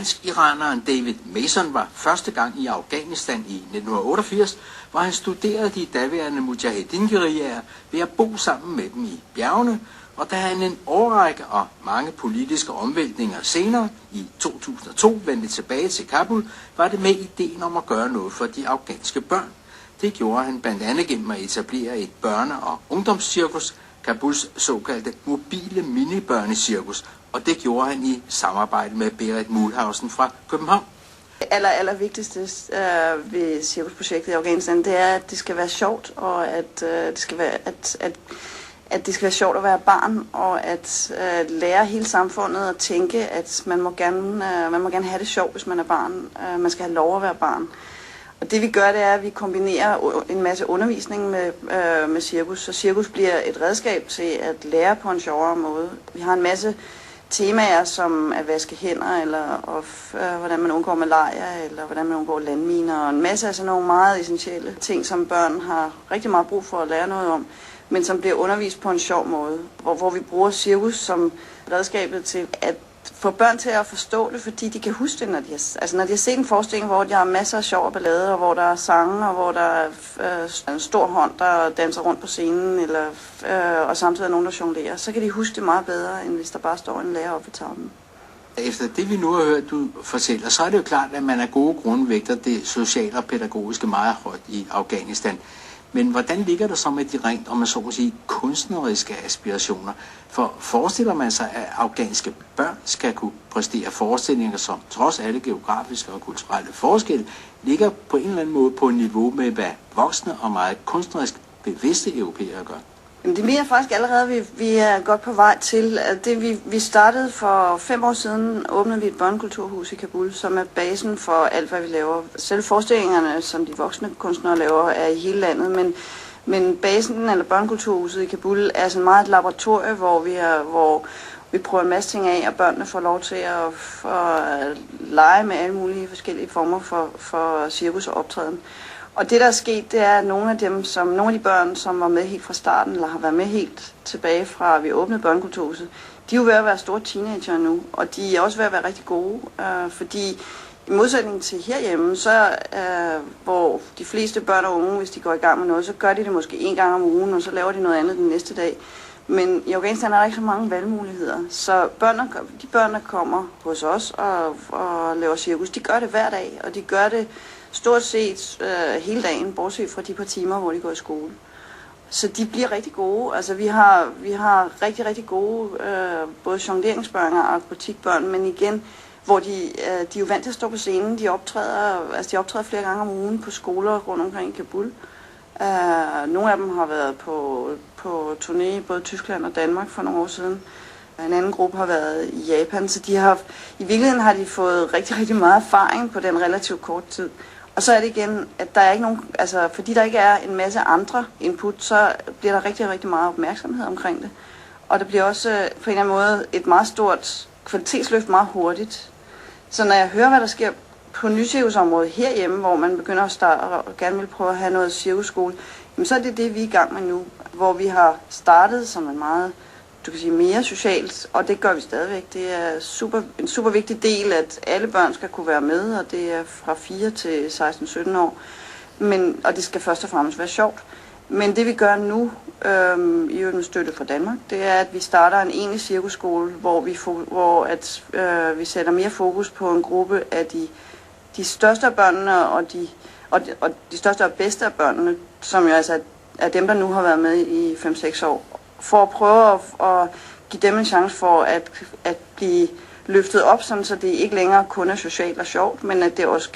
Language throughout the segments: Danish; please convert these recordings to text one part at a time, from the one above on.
Dansk-iraneren David Mason var første gang i Afghanistan i 1988, hvor han studerede de daværende mujahedin-guerillaer ved at bo sammen med dem i bjergene, og da han en årrække og mange politiske omvæltninger senere, i 2002, vendte tilbage til Kabul, var det med ideen om at gøre noget for de afghanske børn. Det gjorde han blandt andet gennem at etablere et børne- og ungdomscirkus, Kabuls såkaldte mobile minibørnecirkus, og det gjorde han i samarbejde med Berit Muhlhausen fra København. Det aller vigtigste ved cirkusprojektet i Afghanistan, det er, at det skal være sjovt, og at det skal være sjovt at være barn, og at lære hele samfundet at tænke, at man må gerne have det sjovt, hvis man er barn. Man skal have lov at være barn. Og det vi gør, det er, at vi kombinerer en masse undervisning med cirkus, så cirkus bliver et redskab til at lære på en sjovere måde. Vi har en masse temaer som at vaske hænder, eller hvordan man undgår malaria, eller hvordan man undgår landminer, og en masse af sådan nogle meget essentielle ting, som børn har rigtig meget brug for at lære noget om, men som bliver undervist på en sjov måde, hvor vi bruger cirkus som redskabet til at få børn til at forstå det, fordi de kan huske det, når de har set en forestilling, hvor de har masser af sjov og ballade, og hvor der er sange, og hvor der er en stor hånd, der danser rundt på scenen, og samtidig er nogen, der jonglerer, så kan de huske det meget bedre, end hvis der bare står en lærer oppe ved tavlen. Efter det vi nu har hørt, du fortæller, så er det jo klart, at man af gode grunde vægter det sociale og pædagogiske meget højt i Afghanistan. Men hvordan ligger det så med de rent, om man så må sige, kunstneriske aspirationer? For forestiller man sig, at afghanske børn skal kunne præstere forestillinger, som trods alle geografiske og kulturelle forskelle, ligger på en eller anden måde på niveau med, hvad voksne og meget kunstnerisk bevidste europæere gør? Jamen, det mener jeg faktisk allerede, vi er godt på vej til. Vi startede for 5 år siden, åbnede vi et børnekulturhus i Kabul, som er basen for alt, hvad vi laver. Selv forestillingerne, som de voksne kunstnere laver, er i hele landet, men basen, eller børnekulturhuset i Kabul, er sådan meget et laboratorie, hvor vi prøver en masse ting af, og børnene får lov til at lege med alle mulige forskellige former for cirkus og optræden. Og det, der er sket, det er, at nogle af de børn, som var med helt fra starten, eller har været med helt tilbage fra, vi åbnede børnekulturhuset, de er jo ved at være store teenager nu, og de er også ved at være rigtig gode, fordi i modsætning til herhjemme, så hvor de fleste børn og unge, hvis de går i gang med noget, så gør de det måske 1 gang om ugen, og så laver de noget andet den næste dag. Men i Afghanistan er der ikke så mange valgmuligheder, så de børn, der kommer hos os og laver cirkus, de gør det hver dag, og de gør det stort set hele dagen, bortset fra de par timer, hvor de går i skole. Så de bliver rigtig gode. Altså vi har rigtig, rigtig gode både jongleringsbørn og akrobatikbørn, men igen, hvor de er jo vant til at stå på scenen. De optræder flere gange om ugen på skoler rundt omkring i Kabul. Nogle af dem har været på turné i både Tyskland og Danmark for nogle år siden. En anden gruppe har været i Japan, så i virkeligheden har de fået rigtig, rigtig meget erfaring på den relativt kort tid. Og så er det igen, at der er ikke nogen, altså fordi der ikke er en masse andre input, så bliver der rigtig, rigtig meget opmærksomhed omkring det. Og der bliver også på en eller anden måde et meget stort kvalitetsløft meget hurtigt. Så når jeg hører, hvad der sker på nycirkusområdet herhjemme, hvor man begynder at starte og gerne vil prøve at have noget cirkusskole, jamen så er det vi er i gang med nu, hvor vi har startet som en meget, du kan sige, mere socialt, og det gør vi stadigvæk. Det er en super vigtig del, at alle børn skal kunne være med, og det er fra 4 til 16-17 år. Og det skal først og fremmest være sjovt. Men det vi gør nu, i øvrigt med støtte fra Danmark, det er, at vi starter en egentlig cirkusskole, hvor vi sætter mere fokus på en gruppe af de største af børnene, og de største og bedste af børnene, som jo altså er dem, der nu har været med i 5-6 år, for at prøve at give dem en chance for at blive løftet op, sådan, så det ikke længere kun er socialt og sjovt, men at det også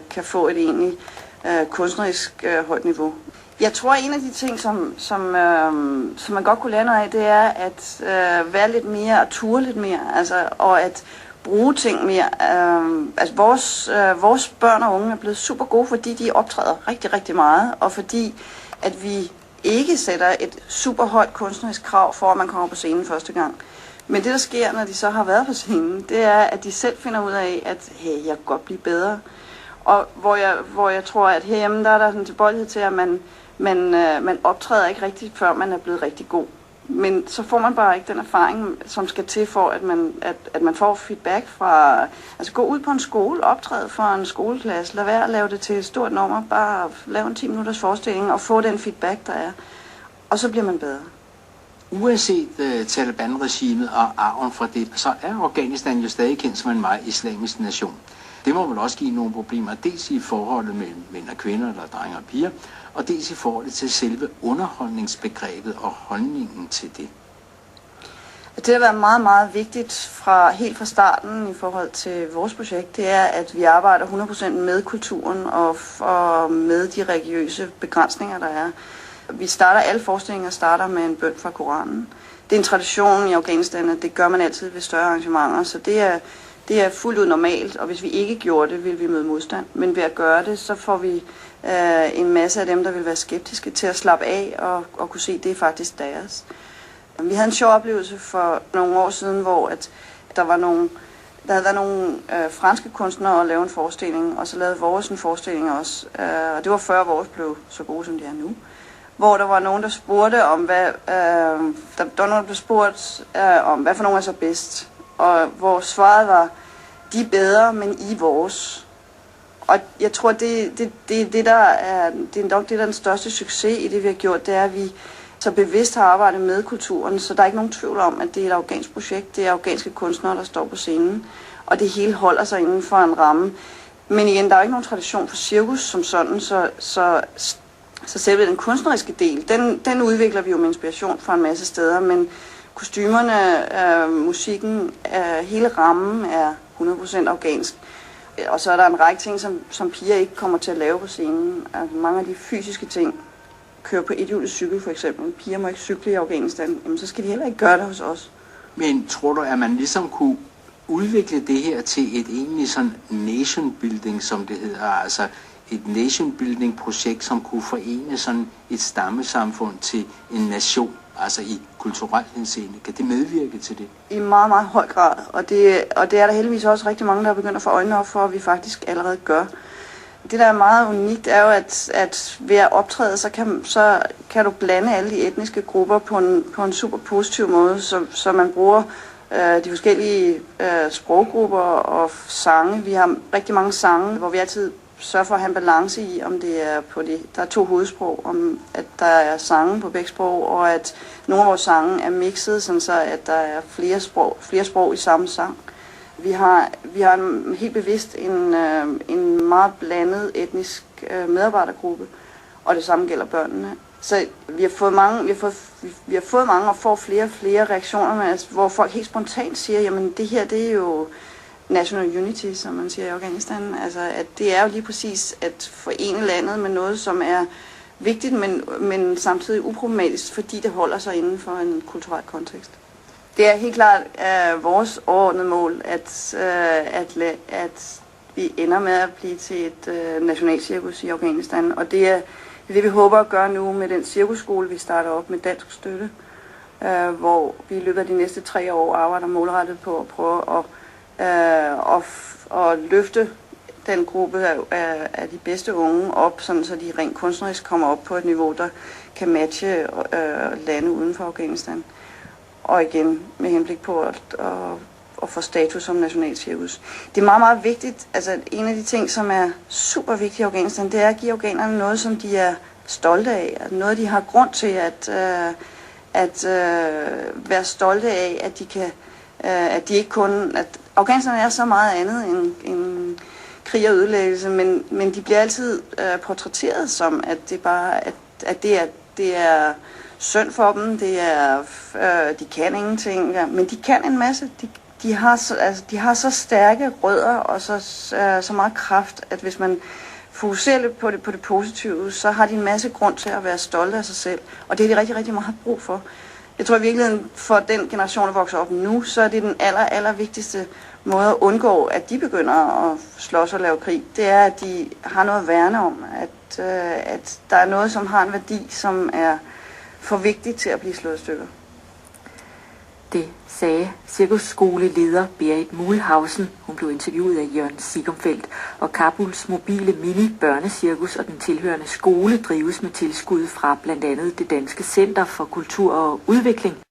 kan få et egentlig kunstnerisk højt niveau. Jeg tror, at en af de ting, som man godt kunne lære noget af, det er at være lidt mere og ture lidt mere, altså, og at bruge ting mere. Vores børn og unge er blevet super gode, fordi de optræder rigtig, rigtig meget, og fordi at vi ikke sætter et super højt kunstnerisk krav for, at man kommer på scenen første gang. Men det, der sker, når de så har været på scenen, det er, at de selv finder ud af, at hey, jeg kan godt blive bedre. Og hvor jeg tror, at herhjemme, der er der sådan en tilbøjelighed til, at man optræder ikke rigtigt, før man er blevet rigtig god. Men så får man bare ikke den erfaring, som skal til for, at man får feedback fra... Altså gå ud på en skole, optræde for en skoleklasse, lad være at lave det til et stort nummer, bare lave en 10 minutters forestilling og få den feedback, der er. Og så bliver man bedre. Uanset Taliban-regimet og arven fra det, så er Afghanistan jo stadig kendt som en meget islamisk nation. Det må vel også give nogle problemer, dels i forholdet mellem mænd og kvinder, eller drenge og piger, og dels i forholdet til selve underholdningsbegrebet og holdningen til det. Det har været meget, meget vigtigt helt fra starten i forhold til vores projekt, det er, at vi arbejder 100% med kulturen og med de religiøse begrænsninger, der er. Vi starter alle forestillinger med en bøn fra Koranen. Det er en tradition i Afghanistan, at det gør man altid ved større arrangementer, så det er fuldt ud normalt, og hvis vi ikke gjorde det, ville vi møde modstand. Men ved at gøre det, så får vi en masse af dem, der vil være skeptiske, til at slappe af og kunne se, at det er faktisk deres. Vi havde en sjov oplevelse for nogle år siden, hvor der havde været nogle franske kunstnere at lave en forestilling, og så lavede vores en forestilling også. Og det var før vores blev så gode, som de er nu. Hvor der var nogen, der spurgte om, hvad for nogen er så bedst. Og hvor svaret var, de er bedre, men I er vores. Og jeg tror, det er nok det, der er den største succes i det, vi har gjort, det er, at vi så bevidst har arbejdet med kulturen, så der er ikke nogen tvivl om, at det er et afghansk projekt. Det er afghanske kunstnere, der står på scenen, og det hele holder sig inden for en ramme. Men igen, der er ikke nogen tradition for cirkus som sådan, så selve den kunstneriske del, den udvikler vi jo med inspiration fra en masse steder, men kostymerne, musikken, hele rammen er 100% afghansk. Og så er der en række ting, som piger ikke kommer til at lave på scenen. Altså, mange af de fysiske ting, køre på ethjulet cykel for eksempel. Piger må ikke cykle i Afghanistan. Jamen, så skal de heller ikke gøre det hos os. Men tror du, at man ligesom kunne udvikle det her til et egentlig sådan nation building, som det hedder, altså et nation building projekt, som kunne forene sådan et stammesamfund til en nation, altså i kulturelt henseende? Kan det medvirke til det? I meget, meget høj grad, og det er der heldigvis også rigtig mange, der har begyndt at få øjnene op for, at vi faktisk allerede gør. Det, der er meget unikt, er jo, at ved at optræde, så kan du blande alle de etniske grupper på en super positiv måde, så man bruger de forskellige sproggrupper og sange. Vi har rigtig mange sange, hvor vi altid sørger for at have en balance i, om det er der er 2 hovedsprog, om at der er sange på begge sprog, og at nogle af vores sange er mixet, sådan så at der er flere sprog i samme sang. Vi har helt bevidst en meget blandet etnisk medarbejdergruppe, og det samme gælder børnene. Så vi har fået mange og får flere og flere reaktioner, hvor folk helt spontant siger, jamen det her, det er jo national unity, som man siger i Afghanistan. Altså at det er jo lige præcis at forene landet med noget, som er vigtigt, men samtidig uproblematisk, fordi det holder sig inden for en kulturel kontekst. Det er helt klart vores overordnede mål, at vi ender med at blive til et nationalcirkus i Afghanistan. Og det er det, vi håber at gøre nu med den cirkusskole, vi starter op med dansk støtte, hvor vi i løbet af de næste 3 år arbejder målrettet på at prøve at løfte den gruppe af de bedste unge op, sådan så de rent kunstnerisk kommer op på et niveau, der kan matche lande uden for Afghanistan. Og igen med henblik på at få status som nationalcirkus. Det er meget, meget vigtigt. Altså en af de ting, som er super vigtigt i Afghanistan, det er at give afghanerne noget, som de er stolte af. Noget, de har grund til at være stolte af, at de kan, at de ikke kun, at Afghanistan er så meget andet end krig og ødelæggelse, men de bliver altid portrætteret som, at det bare, at det er synd for dem, de kan ingenting, ja, men de kan en masse. De har så stærke rødder og så meget kraft, at hvis man fokuserer lidt på det positive, så har de en masse grund til at være stolte af sig selv, og det er de rigtig, rigtig meget brug for. Jeg tror i virkeligheden, for den generation, der vokser op nu, så er det den aller vigtigste måde at undgå, at de begynder at slås og lave krig. Det er, at de har noget at værne om, at der er noget, som har en værdi, som er for vigtigt til at blive slået i stykker. Det sagde cirkusskoleleder Berit Muhlhausen. Hun blev blev interviewet af Jørgen Siegumfeldt, og Kabuls mobile mini-børnecirkus og den tilhørende skole drives med tilskud fra blandt andet det Danske Center for Kultur og Udvikling